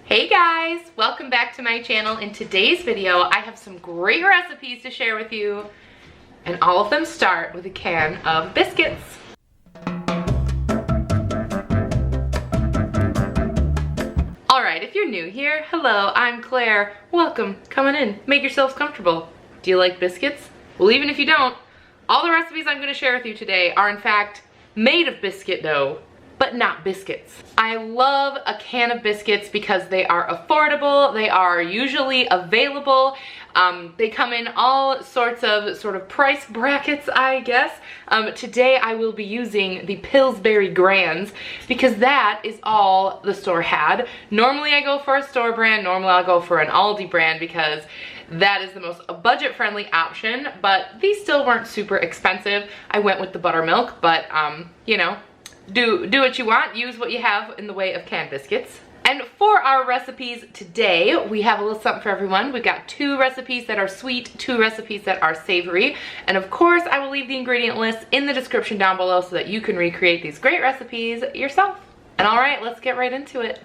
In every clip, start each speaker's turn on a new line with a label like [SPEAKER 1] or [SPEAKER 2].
[SPEAKER 1] Hey guys, welcome back to my channel. In today's video, I have some great recipes to share with you, and all of them start with a can of biscuits. All right, if you're new here, hello, I'm Claire. Welcome, come on in, make yourselves comfortable. Do you like biscuits? Well, even if you don't, all the recipes I'm gonna share with you today are in fact made of biscuit dough, but not biscuits. I love a can of biscuits because they are affordable, they are usually available, they come in all sorts of price brackets, I guess. Today I will be using the Pillsbury Grands because that is all the store had. Normally I go for a store brand, normally I'll go for an Aldi brand because that is the most budget-friendly option, but these still weren't super expensive. I went with the buttermilk, but you know, do what you want, use what you have in the way of canned biscuits. And for our recipes today, we have a little something for everyone. We've got 2 recipes that are sweet, 2 recipes that are savory, and of course I will leave the ingredient list in the description down below so that you can recreate these great recipes yourself. And all right, let's get right into it.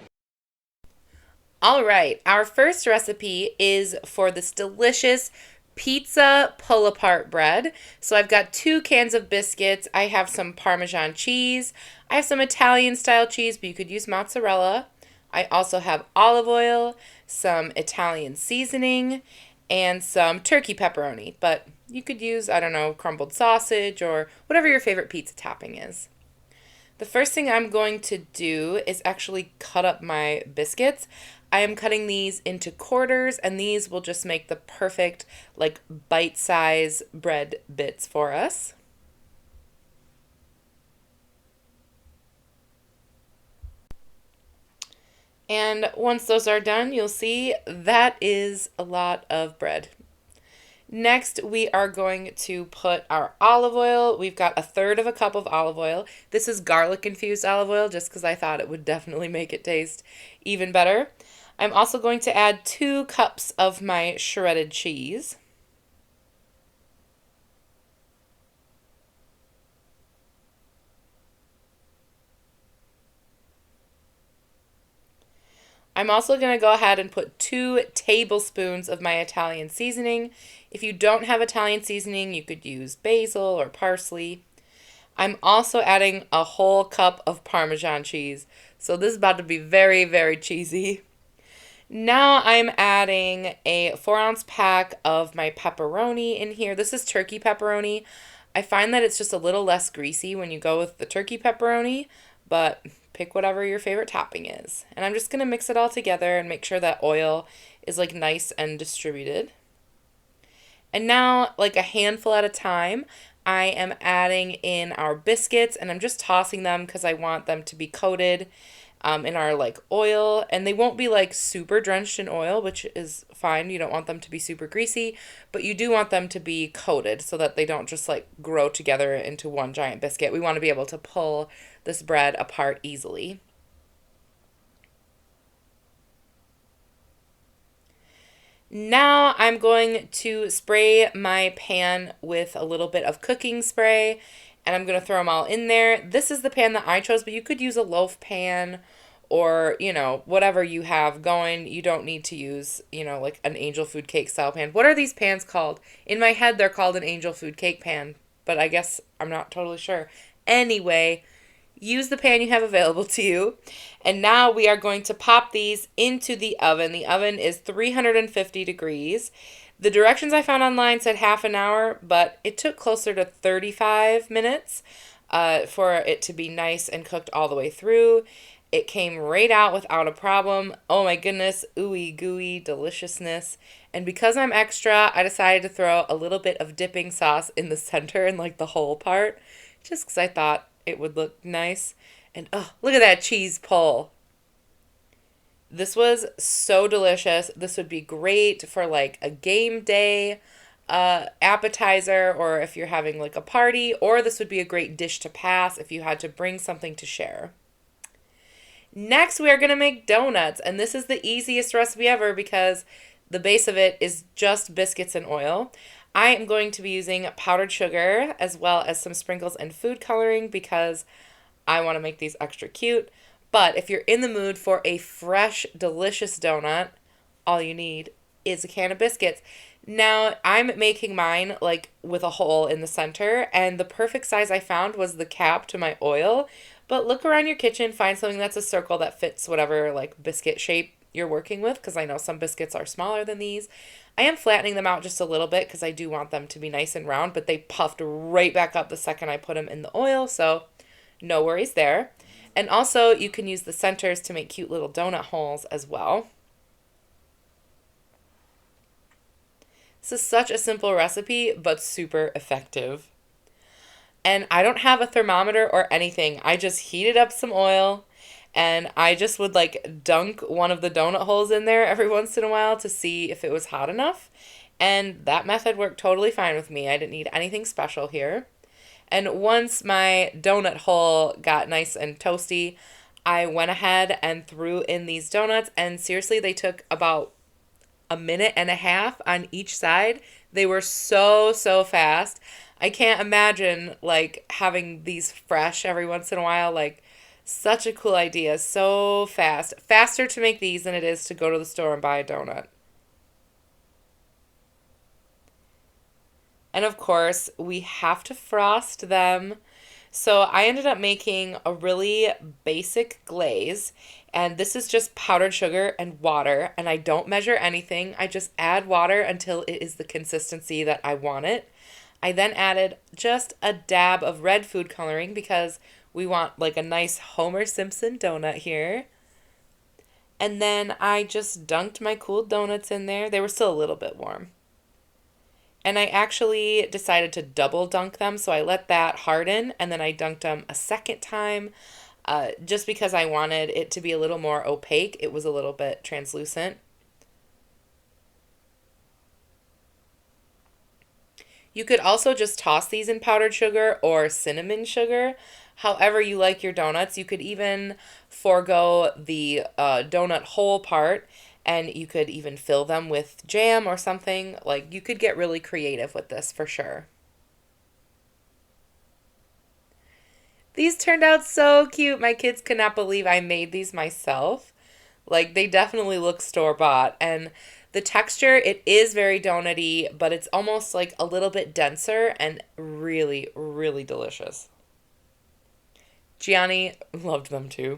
[SPEAKER 1] All right, our first recipe is for this delicious pizza pull-apart bread. So I've got 2 cans of biscuits. I have some Parmesan cheese. I have some Italian style cheese, but you could use mozzarella. I also have olive oil, some Italian seasoning, and some turkey pepperoni. But you could use, I don't know, crumbled sausage or whatever your favorite pizza topping is. The first thing I'm going to do is actually cut up my biscuits. I am cutting these into quarters, and these will just make the perfect, like, bite-size bread bits for us. And once those are done, you'll see that is a lot of bread. Next, we are going to put our olive oil. We've got 1/3 cup of olive oil. This is garlic-infused olive oil just because I thought it would definitely make it taste even better. I'm also going to add 2 cups of my shredded cheese. I'm also going to go ahead and put 2 tablespoons of my Italian seasoning. If you don't have Italian seasoning, you could use basil or parsley. I'm also adding a whole cup of Parmesan cheese. So this is about to be very, very cheesy. Now I'm adding a 4-ounce pack of my pepperoni in here. This is turkey pepperoni. I find that it's just a little less greasy when you go with the turkey pepperoni, but pick whatever your favorite topping is. And I'm just going to mix it all together and make sure that oil is like nice and distributed. And now, like a handful at a time, I am adding in our biscuits, and I'm just tossing them because I want them to be coated in our like oil, and they won't be like super drenched in oil, which is fine. You don't want them to be super greasy, but you do want them to be coated so that they don't just like grow together into one giant biscuit. We want to be able to pull this bread apart easily. Now I'm going to spray my pan with a little bit of cooking spray, and I'm going to throw them all in there. This is the pan that I chose, but you could use a loaf pan or, you know, whatever you have going. You don't need to use, you know, like an angel food cake style pan. What are these pans called? In my head, they're called an angel food cake pan, but I guess I'm not totally sure. Anyway, use the pan you have available to you. And now we are going to pop these into the oven. The oven is 350 degrees. The directions I found online said half an hour, but it took closer to 35 minutes for it to be nice and cooked all the way through. It came right out without a problem. Oh my goodness, ooey gooey deliciousness. And because I'm extra, I decided to throw a little bit of dipping sauce in the center and like the whole part, just because I thought it would look nice. And oh, look at that cheese pull. This was so delicious. This would be great for like a game day appetizer, or if you're having like a party, or this would be a great dish to pass if you had to bring something to share. Next, we are going to make donuts, and this is the easiest recipe ever because the base of it is just biscuits and oil. I am going to be using powdered sugar as well as some sprinkles and food coloring because I want to make these extra cute. But if you're in the mood for a fresh, delicious donut, all you need is a can of biscuits. Now, I'm making mine like with a hole in the center, and the perfect size I found was the cap to my oil. But look around your kitchen, find something that's a circle that fits whatever like biscuit shape you're working with, because I know some biscuits are smaller than these. I am flattening them out just a little bit because I do want them to be nice and round, but they puffed right back up the second I put them in the oil, so no worries there. And also, you can use the centers to make cute little donut holes as well. This is such a simple recipe, but super effective. And I don't have a thermometer or anything. I just heated up some oil and I just would like dunk one of the donut holes in there every once in a while to see if it was hot enough. And that method worked totally fine with me. I didn't need anything special here. And once my donut hole got nice and toasty, I went ahead and threw in these donuts. And seriously, they took about a minute and a half on each side. They were so fast. I can't imagine like having these fresh every once in a while. Like, such a cool idea. So fast. Faster to make these than it is to go to the store and buy a donut. And of course, we have to frost them. So I ended up making a really basic glaze, and this is just powdered sugar and water, and I don't measure anything. I just add water until it is the consistency that I want it. I then added just a dab of red food coloring because we want like a nice Homer Simpson donut here. And then I just dunked my cooled donuts in there. They were still a little bit warm. And I actually decided to double dunk them, so I let that harden, and then I dunked them a second time, just because I wanted it to be a little more opaque. It was a little bit translucent. You could also just toss these in powdered sugar or cinnamon sugar, however you like your donuts. You could even forego the donut hole part, and you could even fill them with jam or something. Like, you could get really creative with this for sure. These turned out so cute. My kids could not believe I made these myself. Like, they definitely look store-bought. And the texture, it is very donut-y, but it's almost like a little bit denser and really delicious. Gianni loved them too.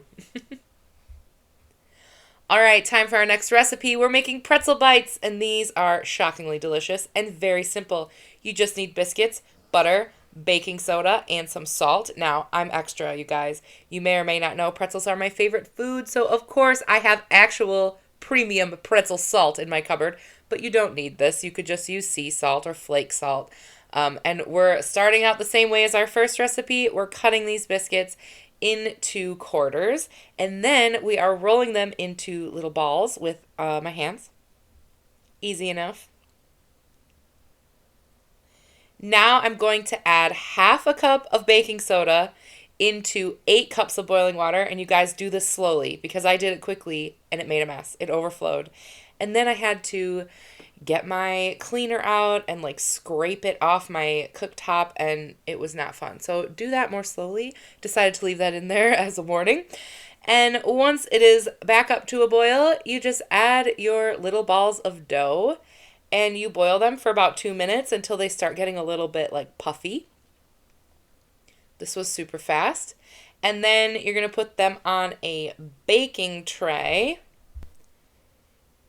[SPEAKER 1] All right, time for our next recipe. We're making pretzel bites, and these are shockingly delicious and very simple. You just need biscuits, butter, baking soda, and some salt. Now, I'm extra, you guys. You may or may not know pretzels are my favorite food, so of course I have actual premium pretzel salt in my cupboard, but you don't need this. You could just use sea salt or flake salt. And we're starting out the same way as our first recipe. We're cutting these biscuits into quarters, and then we are rolling them into little balls with my hands. Easy enough. Now I'm going to add half a cup of baking soda into 8 cups of boiling water, and you guys do this slowly because I did it quickly and it made a mess. It overflowed. And then I had to get my cleaner out and like scrape it off my cooktop, and it was not fun. So do that more slowly. Decided to leave that in there as a warning. And once it is back up to a boil, you just add your little balls of dough and you boil them for about 2 minutes until they start getting a little bit like puffy. This was super fast. And then you're going to put them on a baking tray.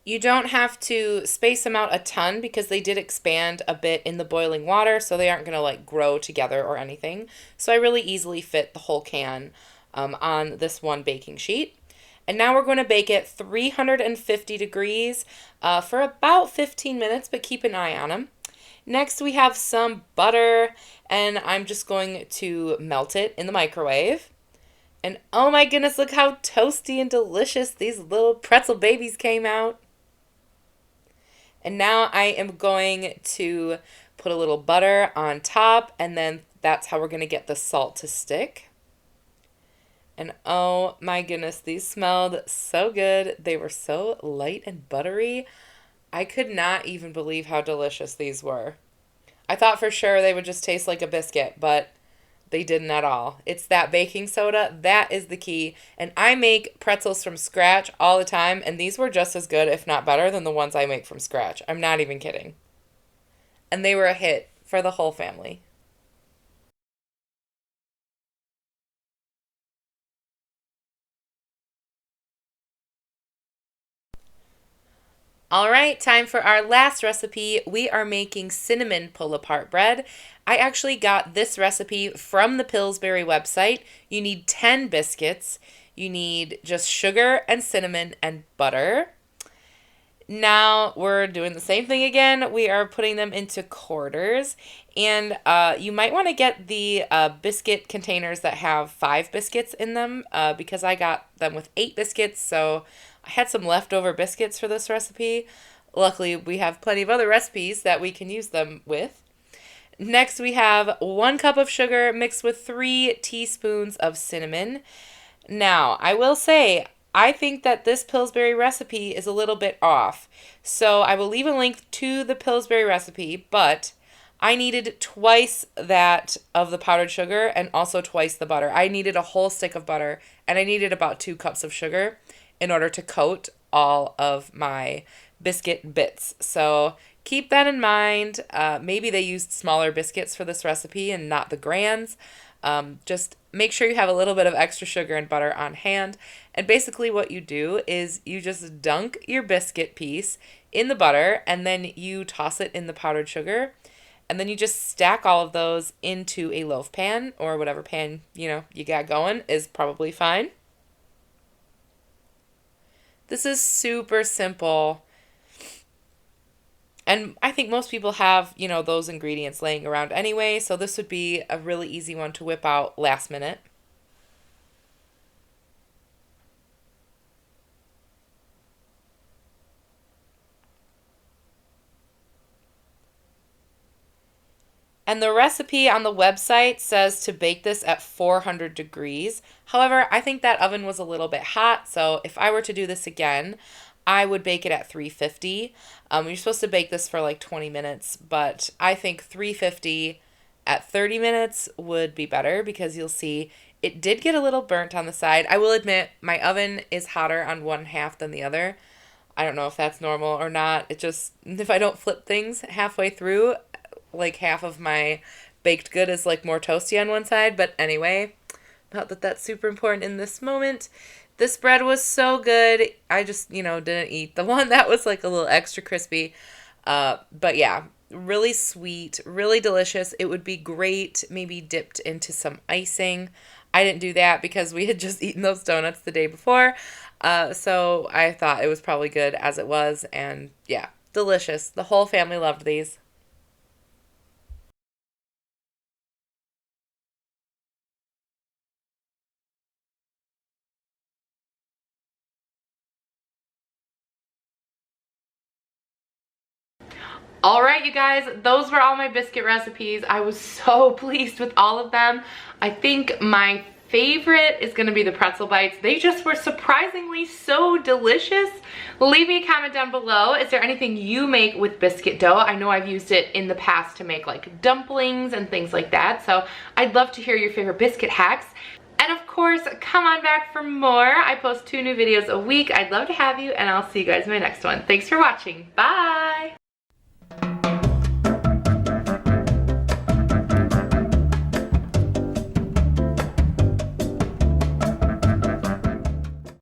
[SPEAKER 1] You don't have to space them out a ton because they did expand a bit in the boiling water, so they aren't going to like grow together or anything. So I really easily fit the whole can on this one baking sheet. And now we're going to bake it 350 degrees for about 15 minutes, but keep an eye on them. Next, we have some butter, and I'm just going to melt it in the microwave. And oh my goodness, look how toasty and delicious these little pretzel babies came out. And now I am going to put a little butter on top, and then that's how we're going to get the salt to stick. And oh my goodness, these smelled so good. They were so light and buttery. I could not even believe how delicious these were. I thought for sure they would just taste like a biscuit, but They didn't at all. It's that baking soda. That is the key. And I make pretzels from scratch all the time, and these were just as good, if not better, than the ones I make from scratch. I'm not even kidding. And they were a hit for the whole family. All right, time for our last recipe. We are making cinnamon pull-apart bread. I actually got this recipe from the Pillsbury website. You need 10 biscuits. You need just sugar and cinnamon and butter. Now we're doing the same thing again. We are putting them into quarters. And you might want to get the biscuit containers that have 5 biscuits in them because I got them with 8 biscuits. So I had some leftover biscuits for this recipe. Luckily, we have plenty of other recipes that we can use them with. Next, we have 1 cup of sugar mixed with 3 teaspoons of cinnamon. Now, I will say, I think that this Pillsbury recipe is a little bit off. So I will leave a link to the Pillsbury recipe, but I needed twice that of the powdered sugar and also twice the butter. I needed a whole stick of butter, and I needed about 2 cups of sugar in order to coat all of my biscuit bits. So keep that in mind. Maybe they used smaller biscuits for this recipe and not the grands. Just make sure you have a little bit of extra sugar and butter on hand. And basically what you do is you just dunk your biscuit piece in the butter and then you toss it in the powdered sugar. And then you just stack all of those into a loaf pan or whatever pan, you got going is probably fine. This is super simple. And I think most people have, those ingredients laying around anyway, so this would be a really easy one to whip out last minute. And the recipe on the website says to bake this at 400 degrees. However, I think that oven was a little bit hot, so if I were to do this again, I would bake it at 350. You're supposed to bake this for like 20 minutes, but I think 350 at 30 minutes would be better because you'll see it did get a little burnt on the side. I will admit my oven is hotter on one half than the other. I don't know if that's normal or not. It just, if I don't flip things halfway through, like half of my baked good is like more toasty on one side. But anyway, not that that's super important in this moment. This bread was so good. I just, didn't eat the one that was like a little extra crispy. But yeah, really sweet, really delicious. It would be great maybe dipped into some icing. I didn't do that because we had just eaten those donuts the day before. So I thought it was probably good as it was. And yeah, delicious. The whole family loved these. All right, you guys, those were all my biscuit recipes. I was so pleased with all of them. I think my favorite is gonna be the pretzel bites. They just were surprisingly so delicious. Leave me a comment down below. Is there anything you make with biscuit dough? I know I've used it in the past to make like dumplings and things like that. So I'd love to hear your favorite biscuit hacks. And of course, come on back for more. I post 2 new videos a week. I'd love to have you, and I'll see you guys in my next one. Thanks for watching. Bye.